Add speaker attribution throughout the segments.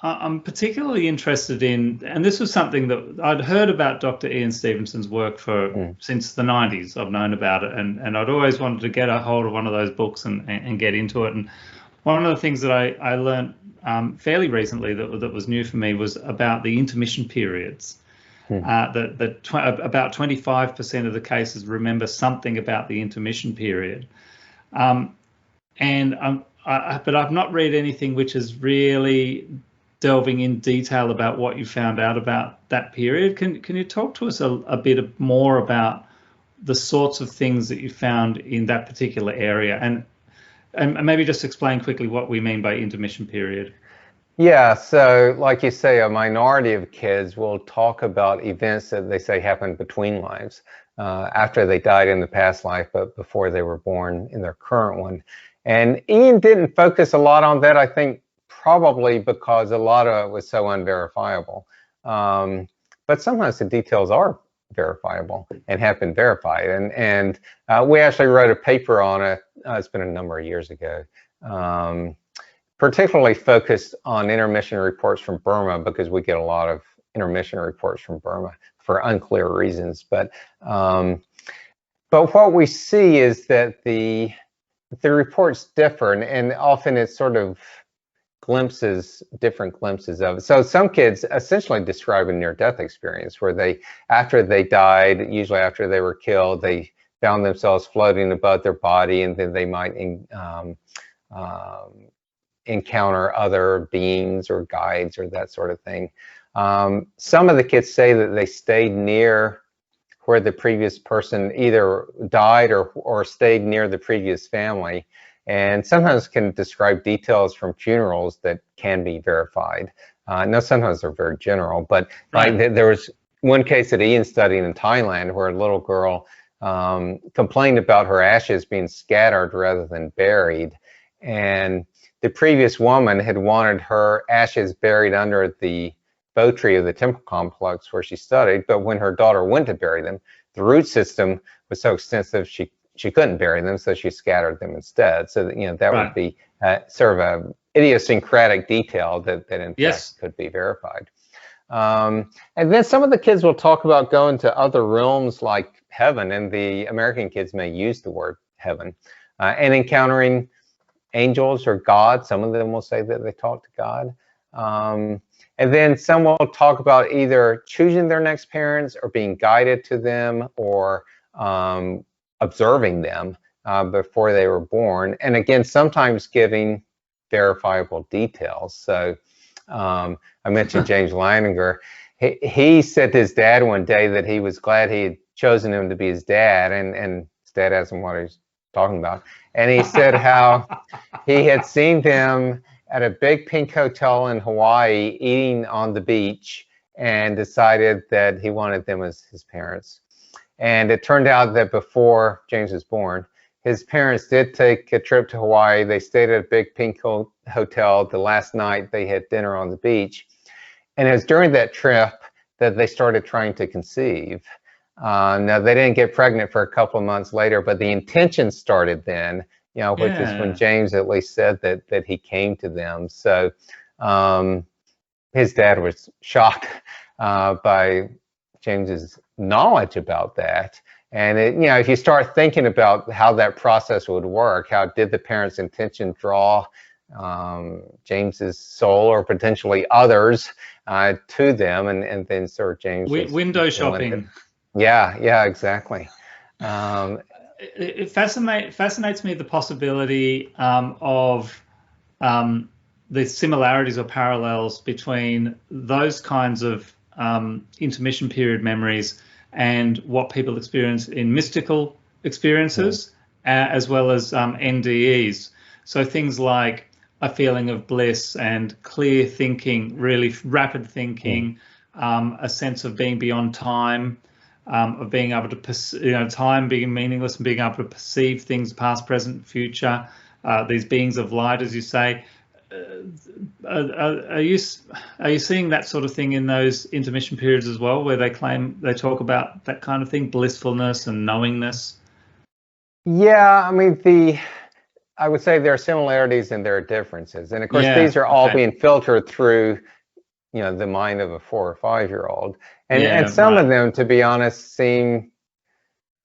Speaker 1: I'm particularly interested in, and this was something that I'd heard about Dr. Ian Stevenson's work for
Speaker 2: Mm.
Speaker 1: since the 90s. I've known about it, and I'd always wanted to get a hold of one of those books and get into it. And one of the things that I learned fairly recently that was new for me was about the intermission periods.
Speaker 2: Mm.
Speaker 1: About 25% of the cases remember something about the intermission period. Um, but I've not read anything which is really delving in detail about what you found out about that period. Can you talk to us a bit more about the sorts of things that you found in that particular area, and maybe just explain quickly what we mean by intermission period?
Speaker 2: Yeah, so like you say, a minority of kids will talk about events that they say happened between lives, after they died in the past life, but before they were born in their current one. And Ian didn't focus a lot on that, I think probably because a lot of it was so unverifiable. But sometimes the details are verifiable and have been verified. And we actually wrote a paper on it, it's been a number of years ago, particularly focused on intermission reports from Burma, because we get a lot of intermission reports from Burma for unclear reasons. But what we see is that the reports differ, and often it's sort of different glimpses of it. So some kids essentially describe a near-death experience where they, after they died, usually after they were killed, they found themselves floating above their body, and then they might encounter other beings or guides or that sort of thing. Some of the kids say that they stayed near where the previous person either died or stayed near the previous family, and sometimes can describe details from funerals that can be verified. Now, sometimes they're very general, but
Speaker 1: Right.
Speaker 2: like there was one case that Ian studied in Thailand where a little girl complained about her ashes being scattered rather than buried, and the previous woman had wanted her ashes buried under the bo tree of the temple complex where she studied, but when her daughter went to bury them, the root system was so extensive she couldn't bury them, so she scattered them instead. So that, that
Speaker 1: Right.
Speaker 2: would be sort of a idiosyncratic detail that in
Speaker 1: Yes.
Speaker 2: fact could be verified. And then some of the kids will talk about going to other realms like heaven, and the American kids may use the word heaven, and encountering angels or God. Some of them will say that they talk to God. And then some will talk about either choosing their next parents or being guided to them, or observing them before they were born. And again, sometimes giving verifiable details. So I mentioned James Leininger. He said to his dad one day that he was glad he had chosen him to be his dad, and his dad asked him what he was talking about. And he said how he had seen them at a big pink hotel in Hawaii eating on the beach, and decided that he wanted them as his parents. And it turned out that before James was born, his parents did take a trip to Hawaii. They stayed at a big pink hotel. The last night they had dinner on the beach. And it was during that trip that they started trying to conceive. Now, they didn't get pregnant for a couple of months later, but the intention started then, which is when
Speaker 1: Yeah.
Speaker 2: James at least said that he came to them. So his dad was shocked by James's knowledge about that. And if you start thinking about how that process would work, how did the parents' intention draw James's soul or potentially others to them, and then Sir James was
Speaker 1: Window
Speaker 2: willing to.
Speaker 1: shopping.
Speaker 2: Yeah, exactly.
Speaker 1: It fascinates me the possibility of the similarities or parallels between those kinds of intermission period memories and what people experience in mystical experiences, as well as NDEs. So things like a feeling of bliss and clear thinking, really rapid thinking, a sense of being beyond time, of being able to, time being meaningless and being able to perceive things past, present, future, these beings of light, as you say. Are you seeing that sort of thing in those intermission periods as well, where they talk about that kind of thing, blissfulness and knowingness?
Speaker 2: Yeah, I mean, I would say there are similarities and there are differences. And of course,
Speaker 1: Yeah.
Speaker 2: these are all
Speaker 1: Okay.
Speaker 2: being filtered through, the mind of a 4 or 5-year-old. And
Speaker 1: Yeah.
Speaker 2: some
Speaker 1: Right.
Speaker 2: of them, to be honest, seem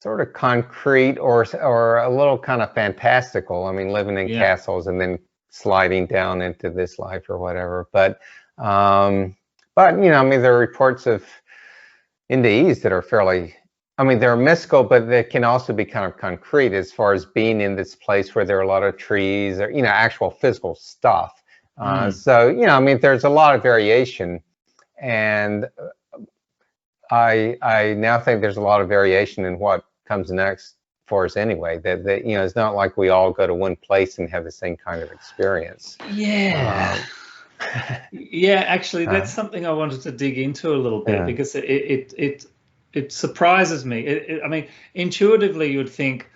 Speaker 2: sort of concrete or a little kind of fantastical. I mean, living in
Speaker 1: Yeah.
Speaker 2: castles and then sliding down into this life or whatever. But I mean, there are reports of NDEs that are fairly, I mean, they're mystical, but they can also be kind of concrete as far as being in this place where there are a lot of trees or, actual physical stuff.
Speaker 1: Mm.
Speaker 2: So, I mean, there's a lot of variation. And I now think there's a lot of variation in what comes next for us anyway. That it's not like we all go to one place and have the same kind of experience.
Speaker 1: Yeah. Yeah, actually, that's something I wanted to dig into a little bit,
Speaker 2: Yeah.
Speaker 1: because it surprises me. I mean, intuitively, you would think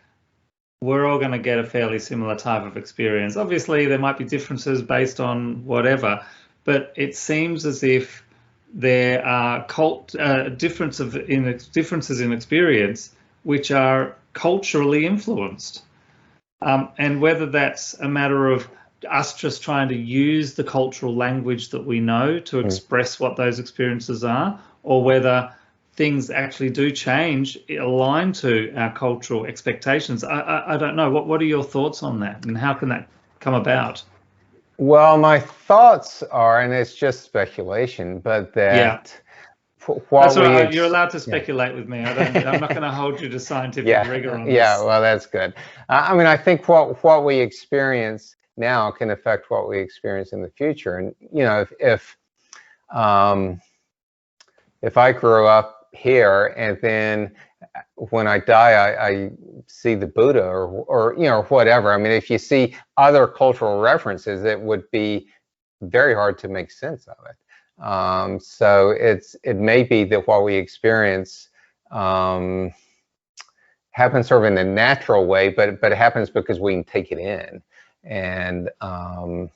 Speaker 1: we're all going to get a fairly similar type of experience. Obviously, there might be differences based on whatever, but it seems as if there are differences in experience which are culturally influenced, and whether that's a matter of us just trying to use the cultural language that we know to express what those experiences are, or whether things actually do change, aligned to our cultural expectations. I don't know. What are your thoughts on that, and how can that come about?
Speaker 2: Well, my thoughts are, and it's just speculation, but
Speaker 1: Yeah,
Speaker 2: that
Speaker 1: that's
Speaker 2: what
Speaker 1: all
Speaker 2: we
Speaker 1: right. You're allowed to
Speaker 2: yeah.
Speaker 1: speculate with me. I'm not going to hold you to scientific rigor
Speaker 2: Yeah,
Speaker 1: on
Speaker 2: yeah,
Speaker 1: this.
Speaker 2: well, that's good. I mean, I think what we experience now can affect what we experience in the future. And um, if I grew up here and then when I die, I see the Buddha or whatever. I mean, if you see other cultural references, it would be very hard to make sense of it. So it may be that what we experience happens sort of in a natural way, but it happens because we can take it in. And I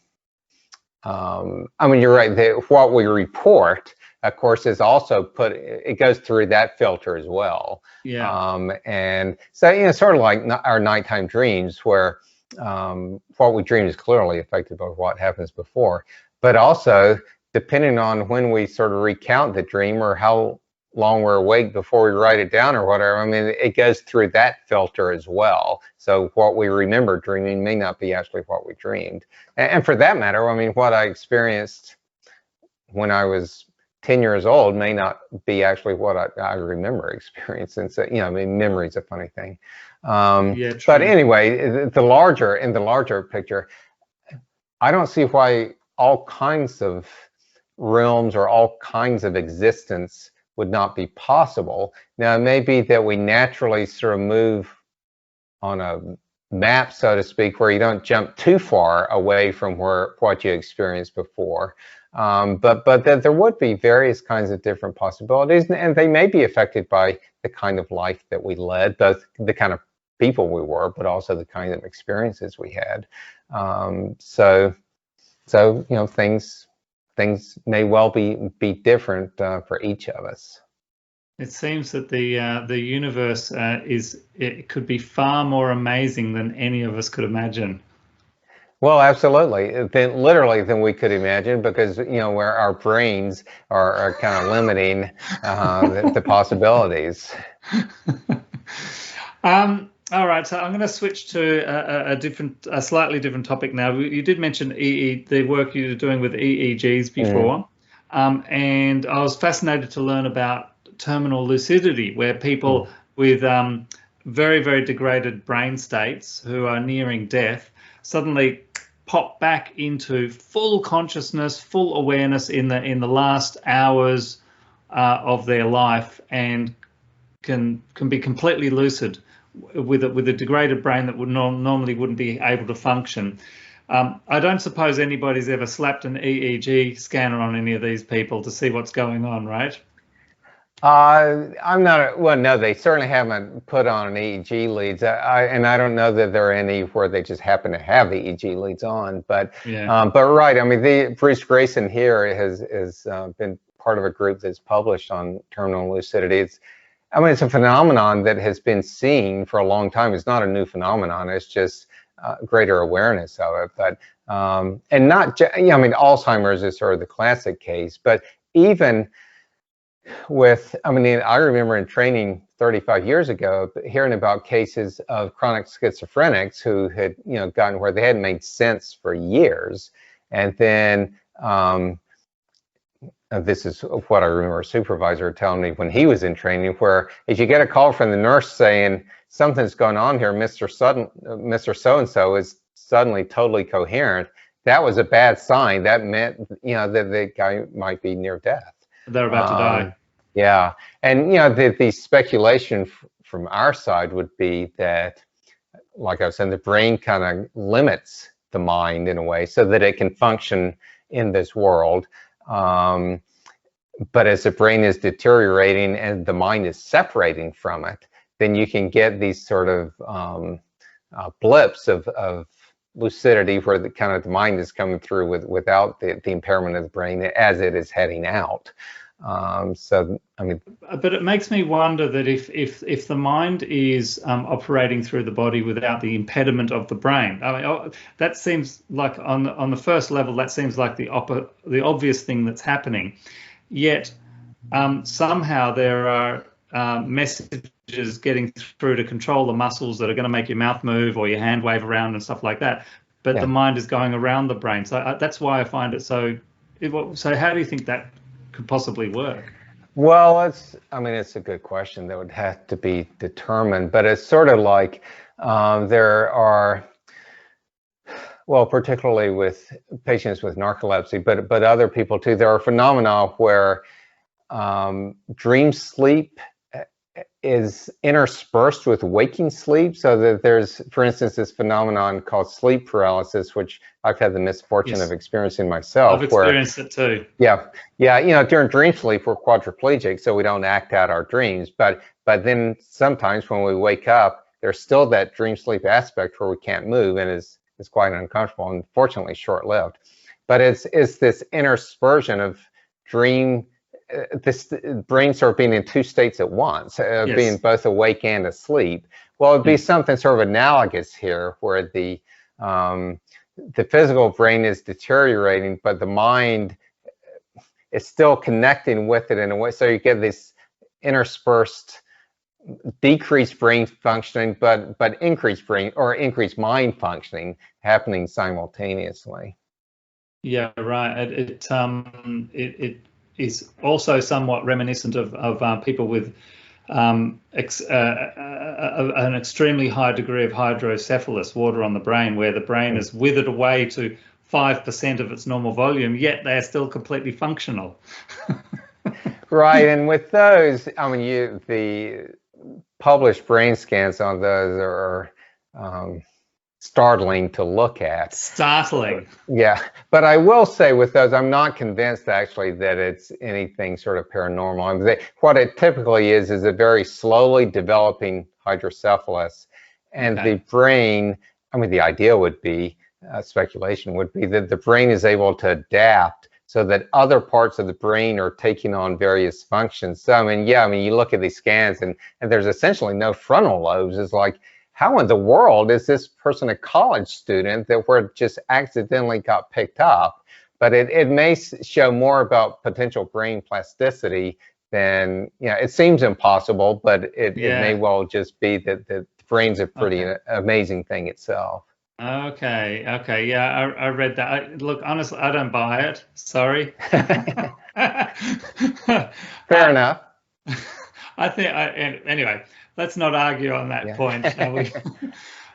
Speaker 2: mean, you're right. What we report, of course, is also it goes through that filter as well.
Speaker 1: Yeah.
Speaker 2: And so, sort of like our nighttime dreams, where what we dream is clearly affected by what happens before. But also, depending on when we sort of recount the dream or how long we're awake before we write it down or whatever, I mean, it goes through that filter as well. So what we remember dreaming may not be actually what we dreamed. And for that matter, I mean, what I experienced when I was 10 years old may not be actually what I remember experiencing. So, I mean, memory's a funny thing.
Speaker 1: Yeah,
Speaker 2: but
Speaker 1: true.
Speaker 2: anyway, in the larger picture, I don't see why all kinds of realms or all kinds of existence would not be possible. Now, it may be that we naturally sort of move on a map, so to speak, where you don't jump too far away from what you experienced before. But that there would be various kinds of different possibilities, and they may be affected by the kind of life that we led, both the kind of people we were, but also the kind of experiences we had. So things may well be different for each of us.
Speaker 1: It seems that the universe it could be far more amazing than any of us could imagine.
Speaker 2: Well, absolutely. Literally than we could imagine, because where our brains are kind of limiting the possibilities.
Speaker 1: All right, so I'm going to switch to a slightly different topic now. You did mention the work you're doing with EEGs before, and I was fascinated to learn about terminal lucidity, where people with very, very degraded brain states who are nearing death suddenly pop back into full consciousness, full awareness in the last hours of their life, and can be completely lucid with a degraded brain that would normally wouldn't be able to function. I don't suppose anybody's ever slapped an EEG scanner on any of these people to see what's going on, right?
Speaker 2: I'm not. Well, no, they certainly haven't put on an EEG leads. And I don't know that there are any where they just happen to have EEG leads on. But
Speaker 1: Yeah.
Speaker 2: but right. I mean, Bruce Grayson here has been part of a group that's published on terminal lucidity. It's a phenomenon that has been seen for a long time. It's not a new phenomenon. It's just greater awareness of it. But and not, I mean, Alzheimer's is sort of the classic case, but even with, I mean, I remember in training 35 years ago, hearing about cases of chronic schizophrenics who had, gotten where they hadn't made sense for years. And then, this is what I remember a supervisor telling me when he was in training, where if you get a call from the nurse saying, something's going on here, Mr. So-and-so is suddenly totally coherent, that was a bad sign. That meant, that the guy might be near death.
Speaker 1: They're about to die.
Speaker 2: Yeah, and the speculation from our side would be that, like I was saying, the brain kind of limits the mind in a way so that it can function in this world. But as the brain is deteriorating and the mind is separating from it, then you can get these sort of blips of lucidity where the kind of the mind is coming through without the impairment of the brain as it is heading out. So, I mean,
Speaker 1: but it makes me wonder that if the mind is operating through the body without the impediment of the brain, I mean, that seems like on the first level, that seems like the obvious thing that's happening. Yet somehow there are messages getting through to control the muscles that are going to make your mouth move or your hand wave around and stuff like that. But the mind is going around the brain. So that's why I find it so. So how do you think that could possibly work?
Speaker 2: Well, it's a good question that would have to be determined, but it's sort of like there are, well, particularly with patients with narcolepsy, but other people too, there are phenomena where dream sleep is interspersed with waking sleep, so that there's, for instance, this phenomenon called sleep paralysis, which I've had the misfortune of experiencing myself.
Speaker 1: I've experienced it too.
Speaker 2: Yeah, during dream sleep, we're quadriplegic, so we don't act out our dreams. But then sometimes when we wake up, there's still that dream sleep aspect where we can't move, and it's quite uncomfortable and fortunately short-lived. But it's this interspersion of dream, this brain sort of being in two states at once, being both awake and asleep. Well, it'd be something sort of analogous here, where the physical brain is deteriorating, but the mind is still connecting with it in a way. So you get this interspersed, decreased brain functioning, but increased brain or increased mind functioning happening simultaneously. Yeah,
Speaker 1: right. It is also somewhat reminiscent of people with an extremely high degree of hydrocephalus, water on the brain, where the brain is withered away to 5% of its normal volume, yet they're still completely functional.
Speaker 2: Right, and with those, I mean, the published brain scans on those are startling to look at.
Speaker 1: Startling.
Speaker 2: Yeah, but I will say with those, I'm not convinced actually that it's anything sort of paranormal. I mean, what it typically is a very slowly developing hydrocephalus, and the brain, I mean, the idea would be, speculation would be that the brain is able to adapt so that other parts of the brain are taking on various functions. So, I mean, you look at these scans and there's essentially no frontal lobes. It's like, how in the world is this person a college student that where it just accidentally got picked up? But it may show more about potential brain plasticity than, it seems impossible, but it may well just be that the brain's a pretty amazing thing itself.
Speaker 1: Okay, yeah, I read that. Look, honestly, I don't buy it. Sorry.
Speaker 2: Fair enough.
Speaker 1: I think, anyway, let's not argue on that point, shall we?